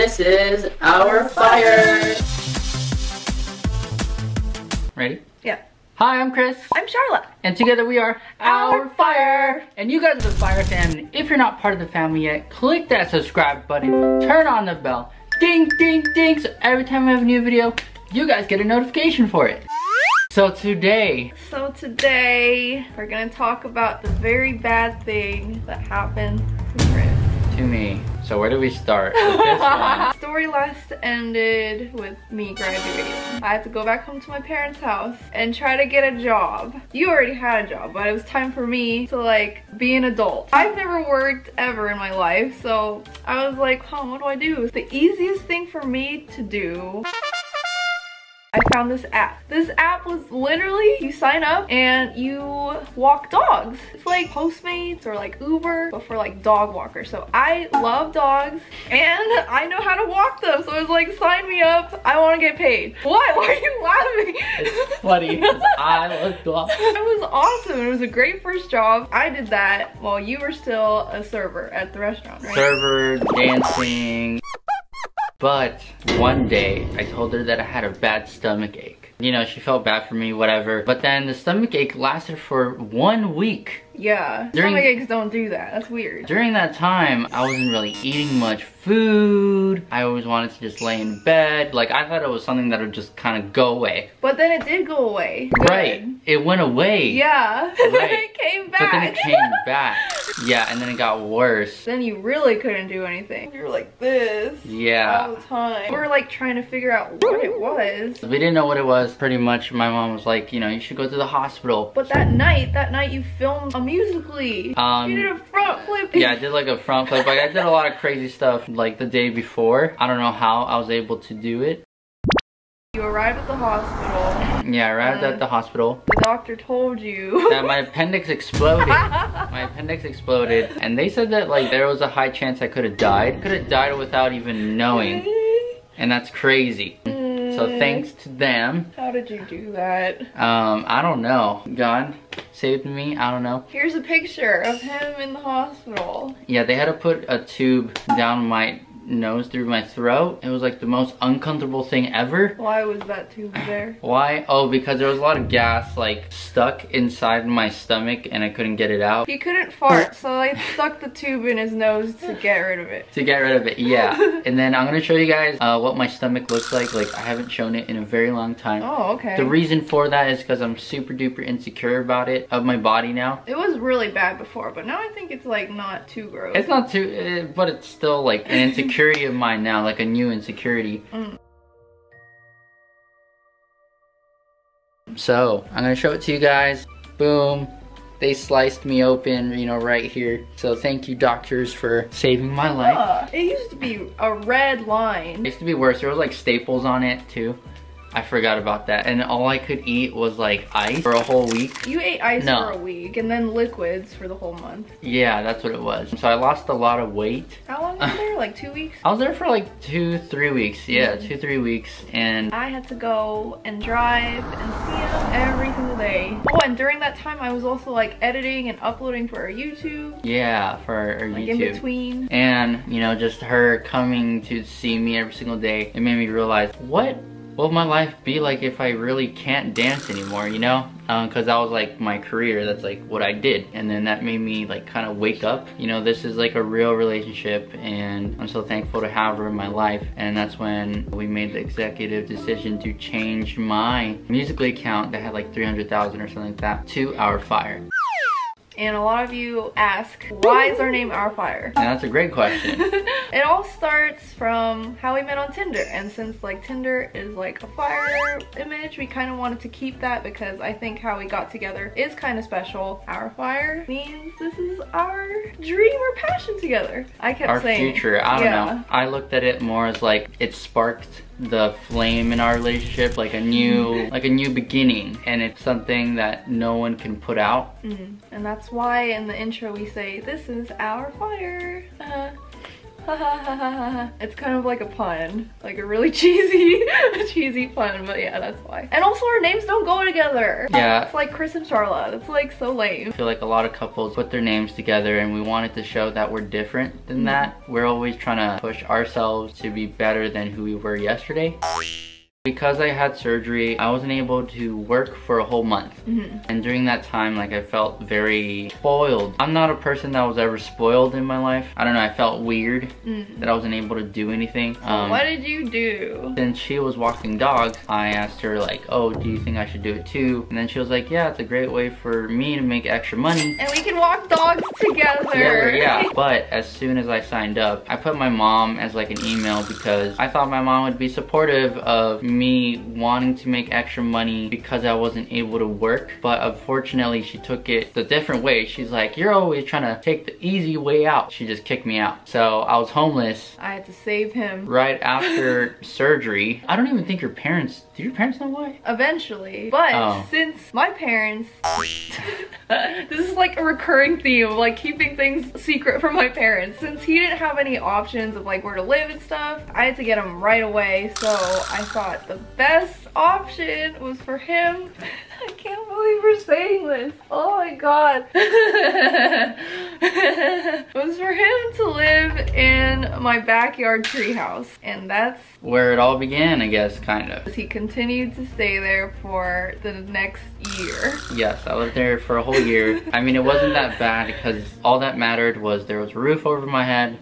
This is Ourfire. Ready? Yeah. Hi, I'm Chris. I'm Sharla. And together we are Ourfire. And you guys are the Fire family. If you're not part of the family yet, click that subscribe button, turn on the bell, ding, ding, ding, so every time we have a new video, you guys get a notification for it. So today we're gonna talk about the very bad thing that happened to Chris. To me. So where do we start with this one? Story last ended with me graduating. I had to go back home to my parents' house and try to get a job. You already had a job, but it was time for me to like be an adult. I've never worked ever in my life, so I was like, what do I do? The easiest thing for me to do, I found this app. This app was literally, you sign up and you walk dogs. It's like Postmates or like Uber, but for like dog walkers. So I love dogs and I know how to walk them. So it was like, sign me up. I want to get paid. What? Why are you laughing? It's funny because I love dogs. It was awesome. It was a great first job. I did that while you were still a server at the restaurant, right? Server, dancing. But one day, I told her that I had a bad stomach ache. You know, she felt bad for me, whatever. But then the stomach ache lasted for 1 week. Yeah, stomach aches don't do that. That's weird. During that time, I wasn't really eating much food. I always wanted to just lay in bed. Like, I thought it was something that would just kind of go away. But then it did go away. Good. Right. It went away. Yeah. Right. It came back. But then it came back. Yeah, and then it got worse. Then you really couldn't do anything. You were like this. Yeah. All the time. We were like trying to figure out what it was. We didn't know what it was. Pretty much, my mom was like, you know, you should go to the hospital. But that night you filmed a musically. You did a front flip. Yeah, I did like a front flip. Like, I did a lot of crazy stuff like the day before. I don't know how I was able to do it. You arrived at the hospital. Yeah, I arrived at the hospital. The doctor told you that my appendix exploded. My appendix exploded. And they said that like there was a high chance I could have died. Could have died without even knowing. And that's crazy. So thanks to them. How did you do that? I don't know. God saved me. I don't know. Here's a picture of him in the hospital. Yeah, they had to put a tube down my nose through my throat. It was like the most uncomfortable thing ever. Why was that tube there? Why? Oh, because there was a lot of gas like stuck inside my stomach and I couldn't get it out. He couldn't fart, so I stuck the tube in his nose to get rid of it. To get rid of it, yeah. And then I'm gonna show you guys what my stomach looks like. Like, I haven't shown it in a very long time. Oh, okay. The reason for that is because I'm super duper insecure about it, of my body now. It was really bad before, but now I think it's like not too gross. It's not too, but it's still like an insecurity of mine now, like a new insecurity. So I'm gonna show it to you guys. Boom, they sliced me open, you know, right here. So thank you, doctors, for saving my life. It used to be a red line. It used to be worse. There was like staples on it too. I forgot about that. And all I could eat was like ice for a whole week. You ate ice for a week and then liquids for the whole month. Yeah, that's what it was. So I lost a lot of weight. How long were you there? Like 2 weeks? I was there for like 2-3 weeks. Yeah, 2-3 weeks. And I had to go and drive and see him every single day. Oh, and during that time I was also like editing and uploading for our YouTube. Yeah, for our like YouTube. in between. And, you know, just her coming to see me every single day, it made me realize, what will my life be like if I really can't dance anymore, you know? Because that was like my career, that's like what I did. And then that made me like kind of wake up. You know, this is like a real relationship and I'm so thankful to have her in my life. And that's when we made the executive decision to change my Musical.ly account that had like 300,000 or something like that to Ourfire. And a lot of you ask, why is our name Ourfire? And that's a great question. It all starts from how we met on Tinder. And since like Tinder is like a fire image, we kind of wanted to keep that because I think how we got together is kind of special. Ourfire means this is our dream or passion together. I kept saying our future. I don't know. I looked at it more as like it sparked the flame in our relationship, like a new beginning, and it's something that no one can put out. And that's why in the intro we say, this is our fire. It's kind of like a pun, like a really cheesy pun, but yeah, that's why. And also our names don't go together. Yeah. It's like Chris and Sharla. That's like so lame. I feel like a lot of couples put their names together and we wanted to show that we're different than that. We're always trying to push ourselves to be better than who we were yesterday. Because I had surgery, I wasn't able to work for a whole month. And during that time, like, I felt very spoiled. I'm not a person that was ever spoiled in my life. I don't know, I felt weird that I wasn't able to do anything. What did you do? Since she was walking dogs, I asked her like, oh, do you think I should do it too? And then she was like, yeah, it's a great way for me to make extra money. And we can walk dogs together. Yeah. But as soon as I signed up, I put my mom as like an email because I thought my mom would be supportive of me wanting to make extra money because I wasn't able to work. But unfortunately, she took it the different way. She's like, you're always trying to take the easy way out. She just kicked me out. So I was homeless. I had to save him. Right after surgery. I don't even think your parents, do your parents know why? Eventually. But since my parents, this is like a recurring theme of like keeping things secret from my parents. Since he didn't have any options of like where to live and stuff, I had to get him right away. So I thought the best option was for him. I can't believe we're saying this. Oh my god. Was for him to live in my backyard treehouse. And that's where it all began, I guess, kind of. He continued to stay there for the next year. Yes, I lived there for a whole year. I mean, it wasn't that bad because all that mattered was there was a roof over my head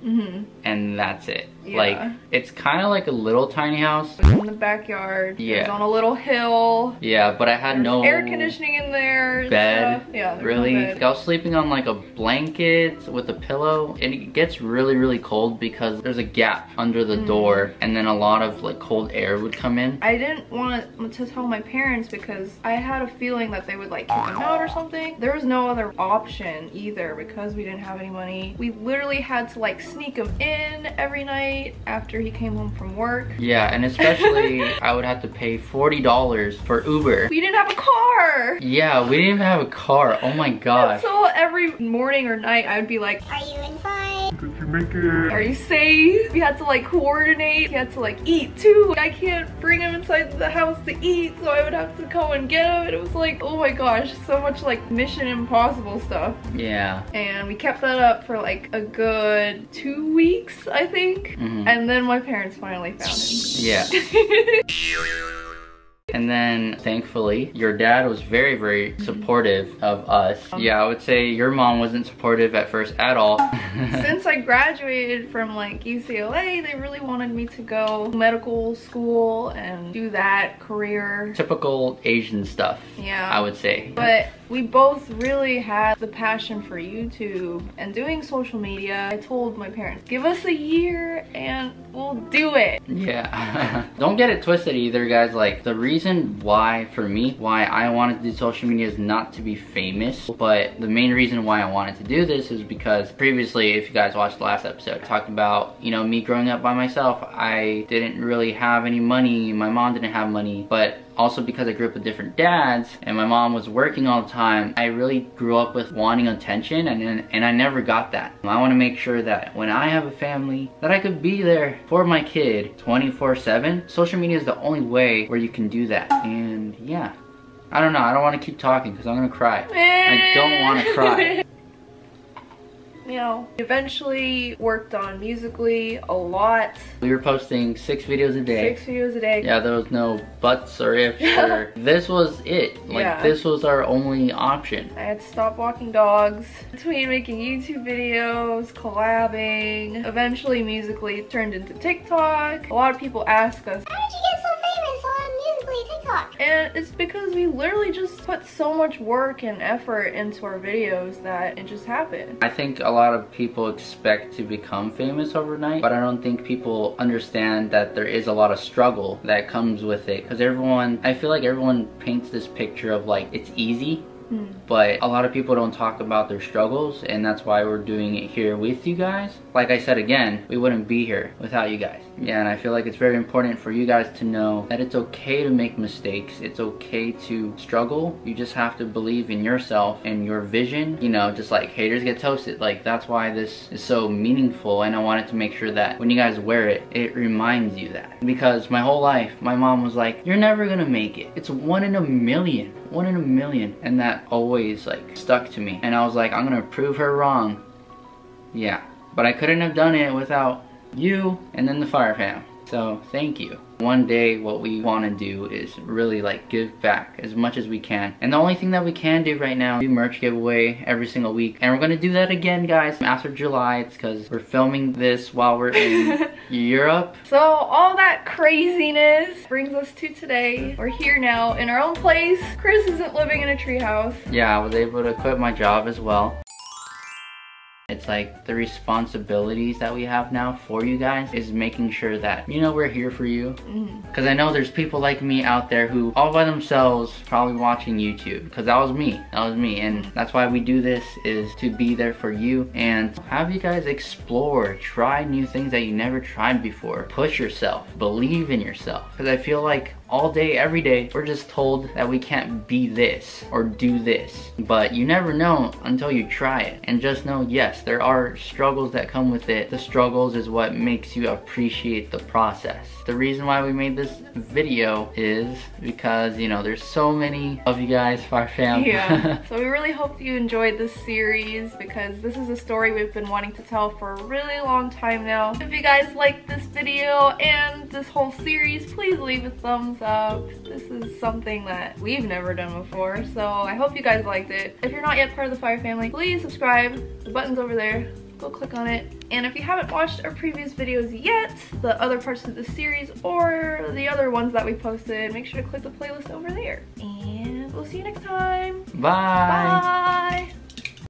and that's it. Yeah. Like, it's kind of like a little tiny house. It was in the backyard. Yeah. It was on a little hill. Yeah, but I had no air conditioning in there. Bed. Yeah, really? No bed. Like, I was sleeping on like a blanket with a pillow, and it gets really cold because there's a gap under the door, and then a lot of like cold air would come in. I didn't want to tell my parents because I had a feeling that they would like kick him out or something. There was no other option either because we didn't have any money. We literally had to like sneak him in every night after he came home from work. Yeah, and especially I would have to pay $40 for Uber. We didn't have a car. Yeah, we didn't even have a car. Oh my gosh. So every morning or night I would be like, are you inside? Did you make it? Are you safe? We had to like coordinate. He had to like eat too. I can't bring him inside the house to eat, so I would have to go and get him. And it was like, oh my gosh, so much like Mission Impossible stuff. Yeah. And we kept that up for like a good 2 weeks, I think. And then my parents finally found him. Yeah. And then, thankfully, your dad was very supportive of us. Yeah, I would say your mom wasn't supportive at first at all. Since I graduated from like UCLA, they really wanted me to go medical school and do that career. Typical Asian stuff, yeah, I would say. But we both really had the passion for YouTube and doing social media. I told my parents, give us a year and we'll do it. Yeah. Don't get it twisted either, guys. Like, the reason why, for me, why I wanted to do social media is not to be famous, but the main reason why I wanted to do this is because previously, if you guys watched the last episode, I talked about, you know, me growing up by myself. I didn't really have any money. My mom didn't have money, but also because I grew up with different dads and my mom was working all the time, I really grew up with wanting attention, and I never got that. I want to make sure that when I have a family, that I could be there for my kid 24/7. Social media is the only way where you can do that. And yeah, I don't know, I don't want to keep talking because I'm gonna cry. I don't want to cry. You know, eventually worked on Musical.ly a lot. We were posting 6 videos a day. 6 videos a day. Yeah, there was no buts or ifs or this was it. Like, this was our only option. I had to stop walking dogs. Between making YouTube videos, collabing, eventually Musical.ly turned into TikTok. A lot of people ask us, how did you get so famous on Musical.ly TikTok? And it's because we literally just put so much work and effort into our videos that it just happened. I think a lot of people expect to become famous overnight, but I don't think people understand that there is a lot of struggle that comes with it. Because I feel like everyone paints this picture of like, it's easy. But a lot of people don't talk about their struggles, and that's why we're doing it here with you guys. like I said again, we wouldn't be here without you guys. Yeah, and I feel like it's very important for you guys to know that it's okay to make mistakes. It's okay to struggle. You just have to believe in yourself and your vision. You know, just like haters get toasted. Like, that's why this is so meaningful, and I wanted to make sure that when you guys wear it, it reminds you that. Because my whole life, my mom was like, you're never gonna make it. It's 1 in a million. 1 in a million. And that always like stuck to me. And I was like, I'm gonna prove her wrong. Yeah. But I couldn't have done it without you and then the Fire fam. So thank you. One day what we want to do is really like give back as much as we can. And the only thing that we can do right now is do merch giveaway every single week. And we're going to do that again, guys, after July. It's because we're filming this while we're in Europe. So all that craziness brings us to today. We're here now in our own place. Chris isn't living in a treehouse. Yeah, I was able to quit my job as well. It's like the responsibilities that we have now for you guys is making sure that, you know, we're here for you. Because I know there's people like me out there who all by themselves probably watching YouTube. Because that was me. And that's why we do this, is to be there for you and have you guys explore, try new things that you never tried before. Push yourself, believe in yourself. Because I feel like all day, every day, we're just told that we can't be this or do this. But you never know until you try it. And just know, yes, there are struggles that come with it. The struggles is what makes you appreciate the process. The reason why we made this video is because, you know, there's so many of you guys, Fire fam. Yeah. So we really hope you enjoyed this series, because this is a story we've been wanting to tell for a really long time now. If you guys liked this video and this whole series, please leave a thumbs up. This is something that we've never done before, so I hope you guys liked it. If you're not yet part of the Fire family, please subscribe. The button's over there. Go click on it. And if you haven't watched our previous videos yet, the other parts of the series or the other ones that we posted, make sure to click the playlist over there. And we'll see you next time. Bye. Bye.